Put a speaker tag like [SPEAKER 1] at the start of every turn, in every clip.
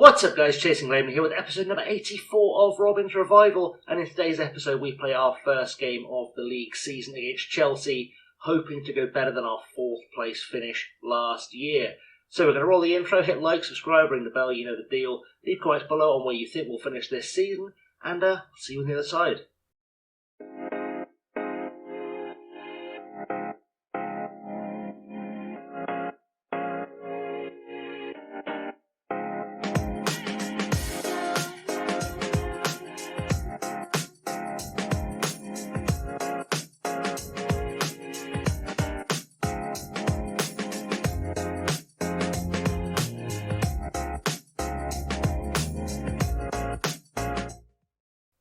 [SPEAKER 1] What's up guys, Chasing Raymond here with episode number 84 of Robin's Revival, and in today's episode we play our first game of the league season against Chelsea, hoping to go better than our 4th place finish last year. So we're going to roll the intro, hit like, subscribe, ring the bell, you know the deal, leave comments below on where you think we'll finish this season, and see you on the other side.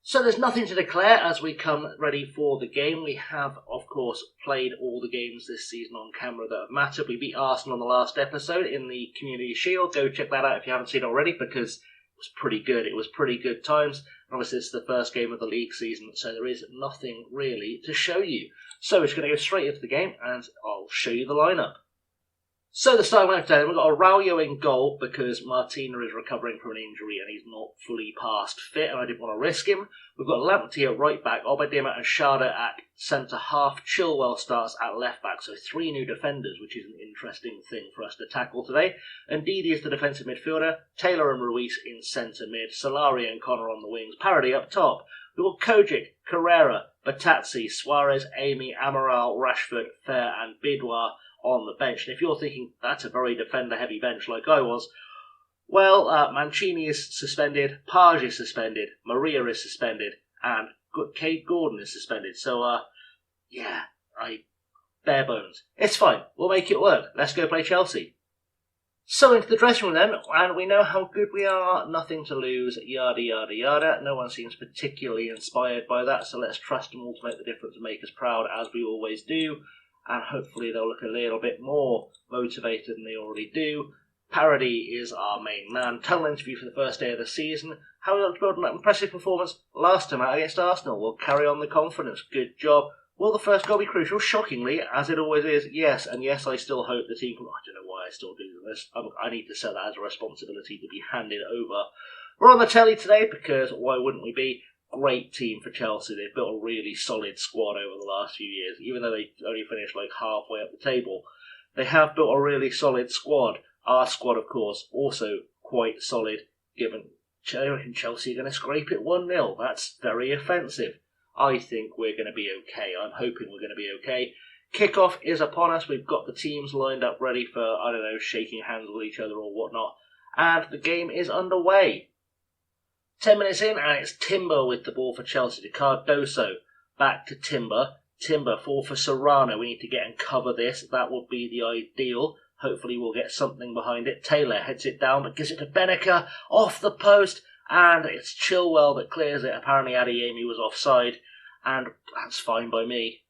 [SPEAKER 1] So there's nothing to declare as we come ready for the game. We have, of course, played all the games this season on camera that have mattered. We beat Arsenal on the last episode in the Community Shield. Go check that out if you haven't seen it already, because it was pretty good. It was pretty good times. Obviously, it's the first game of the league season, so there is nothing really to show you. So we're just going to go straight into the game, and I'll show you the lineup. So the starting lineup today, we've got Araujo in goal because Martina is recovering from an injury and he's not fully past fit, and I didn't want to risk him. We've got Lamptey at right back, Obadima and Schade at centre half. Chilwell starts at left back, so 3 new defenders, which is an interesting thing for us to tackle today. And Didi is the defensive midfielder, Taylor and Ruiz in centre mid, Solari and Connor on the wings, Parody up top. We've got Kojic, Carrera, Batazzi, Suarez, Amy, Amaral, Rashford, Fair and Bidwar on the bench. And if you're thinking that's a very defender-heavy bench like I was, well, Mancini is suspended, Page is suspended, Maria is suspended, and Kate Gordon is suspended. So, bare bones. It's fine. We'll make it work. Let's go play Chelsea. So into the dressing room then, and we know how good we are, nothing to lose, yada yada yada. No one seems particularly inspired by that, so let's trust them all to make the difference and make us proud, as we always do. And hopefully they'll look a little bit more motivated than they already do. Parody is our main man. Tunnel interview for the first day of the season. How we got to build on that impressive performance last time out against Arsenal. We'll carry on the confidence. Good job. Will the first goal be crucial? Shockingly, as it always is, yes. And yes, I still hope the team... I don't know why I still do this. I need to set that as a responsibility to be handed over. We're on the telly today because why wouldn't we be? Great team for Chelsea. They've built a really solid squad over the last few years. Even though they only finished like halfway up the table, they have built a really solid squad. Our squad, of course, also quite solid, given Chelsea are going to scrape it 1-0. That's very offensive. I think we're going to be okay. I'm hoping we're going to be okay. Kickoff is upon us. We've got the teams lined up ready for, I don't know, shaking hands with each other or whatnot. And the game is underway. 10 minutes in, and it's Timber with the ball for Chelsea to Cardoso. Back to Timber. Timber, fall for Serrano. We need to get and cover this. That would be the ideal. Hopefully we'll get something behind it. Taylor heads it down, but gives it to Beneker. Off the post, and it's Chilwell that clears it. Apparently Adeyemi was offside, and that's fine by me.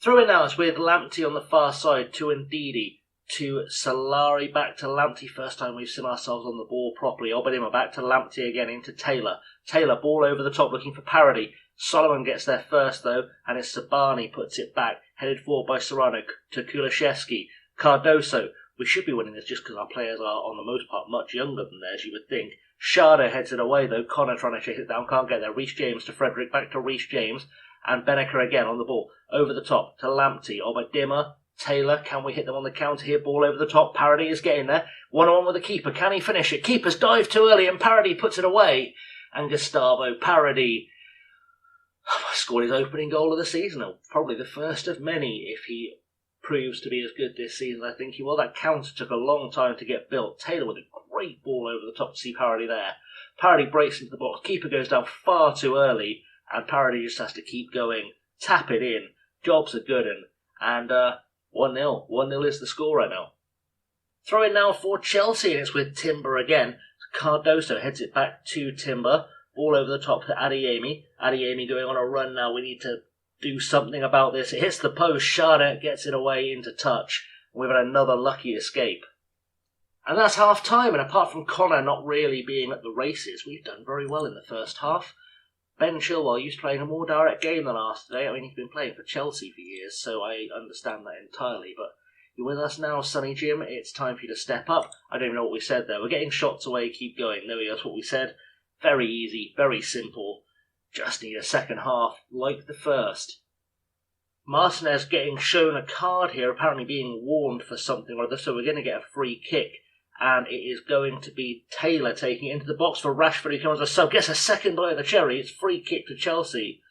[SPEAKER 1] Through it now, it's with Lamptey on the far side to Ndidi. To Solari, back to Lamptey. First time we've seen ourselves on the ball properly. Obadima back to Lamptey again into Taylor. Taylor, ball over the top looking for Parody. Solomon gets there first though, and it's Sabani puts it back. Headed forward by Serrano to Kulishevsky. Cardoso. We should be winning this just because our players are, on the most part, much younger than theirs, you would think. Schade heads it away though. Connor trying to chase it down, can't get there. Reece James to Frederick, back to Reece James. And Beneker again on the ball. Over the top to Lamptey. Obadima. Taylor, can we hit them on the counter here? Ball over the top. Parody is getting there. 1-on-1 with the keeper. Can he finish it? Keeper's dive too early and Parody puts it away. And Gustavo Parody scored his opening goal of the season. Probably the first of many if he proves to be as good this season. I think he will. That counter took a long time to get built. Taylor with a great ball over the top to see Parody there. Parody breaks into the box. Keeper goes down far too early and Parody just has to keep going. Tap it in. Job's a good one. And 1-0. 1-0 is the score right now. Throw it now for Chelsea, and it's with Timber again. Cardoso heads it back to Timber. Ball over the top to Adeyemi. Adeyemi going on a run now. We need to do something about this. It hits the post. Schade gets it away into touch. We've had another lucky escape. And that's half time, and apart from Connor not really being at the races, we've done very well in the first half. Ben Chilwell used to playing a more direct game than ours today. I mean, he's been playing for Chelsea for years, so I understand that entirely. But You're with us now, Sonny Jim. It's time for you to step up. I don't even know what we said there. We're getting shots away. Keep going. There we go. That's what we said. Very easy. Very simple. Just need a second half like the first. Martinez getting shown a card here, apparently being warned for something or other, so we're going to get a free kick. And it is going to be Taylor taking it into the box for Rashford. He comes as a sub, gets a second bite of the cherry. It's free kick to Chelsea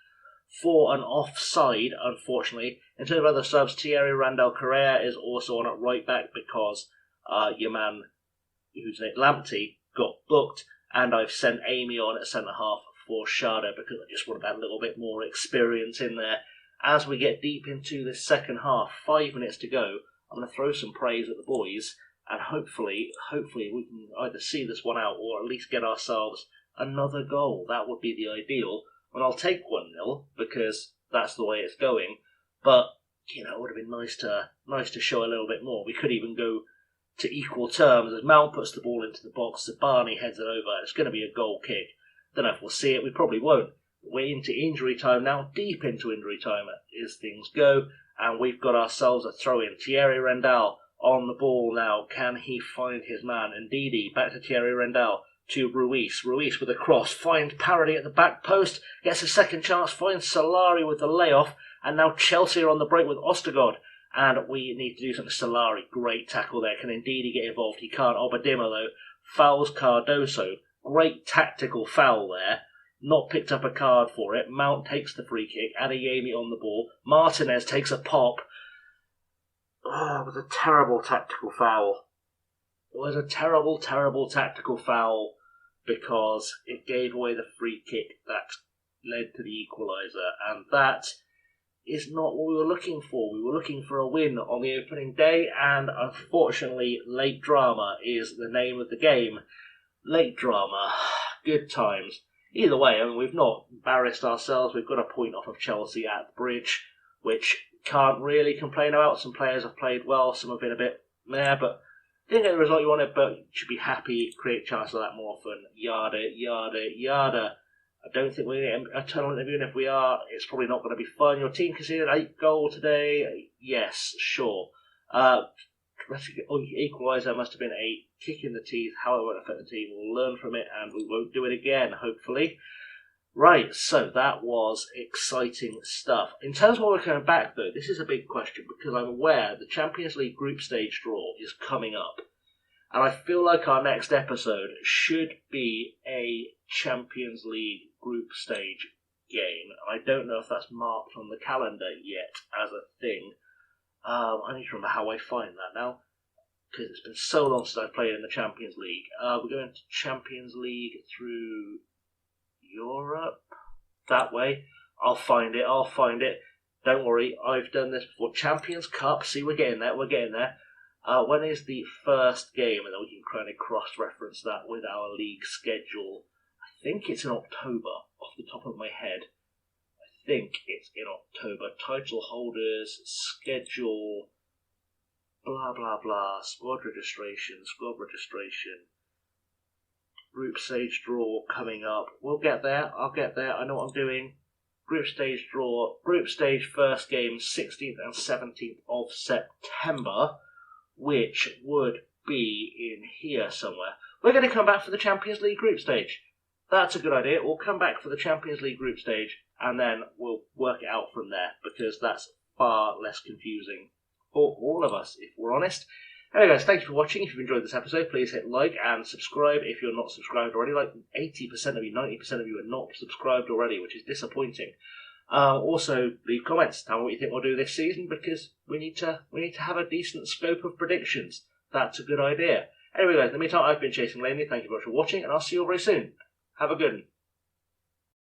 [SPEAKER 1] for an offside, unfortunately. In terms of other subs, Thierry Randall Correa is also on at right back because your man, who's named Lamptey, got booked. And I've sent Amy on at centre half for Sharda because I just want that little bit more experience in there. As we get deep into this second half, 5 minutes to go, I'm going to throw some praise at the boys. And hopefully we can either see this one out or at least get ourselves another goal. That would be the ideal. And I'll take 1-0 because that's the way it's going. But, it would have been nice to show a little bit more. We could even go to equal terms as Mount puts the ball into the box. Zabani heads it over. It's going to be a goal kick. Don't know if we'll see it. We probably won't. We're into injury time now, deep into injury time as things go. And we've got ourselves a throw-in. Thierry Rendell on the ball now. Can he find his man? Ndidi back to Thierry Rendell to Ruiz. Ruiz with a cross. Finds Parody at the back post. Gets a second chance. Finds Solari with the layoff. And now Chelsea are on the break with Ostergaard. And we need to do something. Solari, great tackle there. Can Ndidi get involved? He can't. Obadima, though, fouls Cardoso. Great tactical foul there. Not picked up a card for it. Mount takes the free kick. Adeyemi on the ball. Martinez takes a pop. Oh, it was a terrible tactical foul. It was a terrible, terrible tactical foul because it gave away the free kick that led to the equaliser. And that is not what we were looking for. We were looking for a win on the opening day, and unfortunately, late drama is the name of the game. Late drama. Good times. Either way, we've not embarrassed ourselves. We've got a point off of Chelsea at the bridge, which can't really complain about. Some players have played well, some have been a bit meh, but didn't get the result you wanted, but you should be happy, create chances like that more often. Yada, yada, yada. I don't think we're going to get a tournament interview, and if we are, it's probably not going to be fun. Your team conceded 8 goals today. Yes, sure. Equaliser must have been a kick in the teeth. How it won't affect the team, we'll learn from it, and we won't do it again, hopefully. Right, so that was exciting stuff. In terms of what we're coming back, though, this is a big question because I'm aware the Champions League group stage draw is coming up. And I feel like our next episode should be a Champions League group stage game. I don't know if that's marked on the calendar yet as a thing. I need to remember how I find that now, because it's been so long since I've played in the Champions League. We're going to Champions League through Europe, that way. I'll find it. Don't worry, I've done this before. Champions Cup, see, we're getting there. When is the first game? And then we can kind of cross-reference that with our league schedule. I think it's in October, off the top of my head. I think it's in October. Title holders, schedule, blah, blah, blah, squad registration. Group stage draw coming up. We'll get there. I'll get there. I know what I'm doing. Group stage draw. Group stage first game, 16th and 17th of September, which would be in here somewhere. We're going to come back for the Champions League group stage. That's a good idea. We'll come back for the Champions League group stage, and then we'll work it out from there, because that's far less confusing for all of us, if we're honest. Anyway guys, thank you for watching. If you've enjoyed this episode, please hit like and subscribe if you're not subscribed already. Like 80% of you, 90% of you are not subscribed already, which is disappointing. Also, leave comments. Tell me what you think we'll do this season, because we need to have a decent scope of predictions. That's a good idea. Anyway guys, in the meantime, I've been Chasing Laney. Thank you very much for watching, and I'll see you all very soon. Have a good one.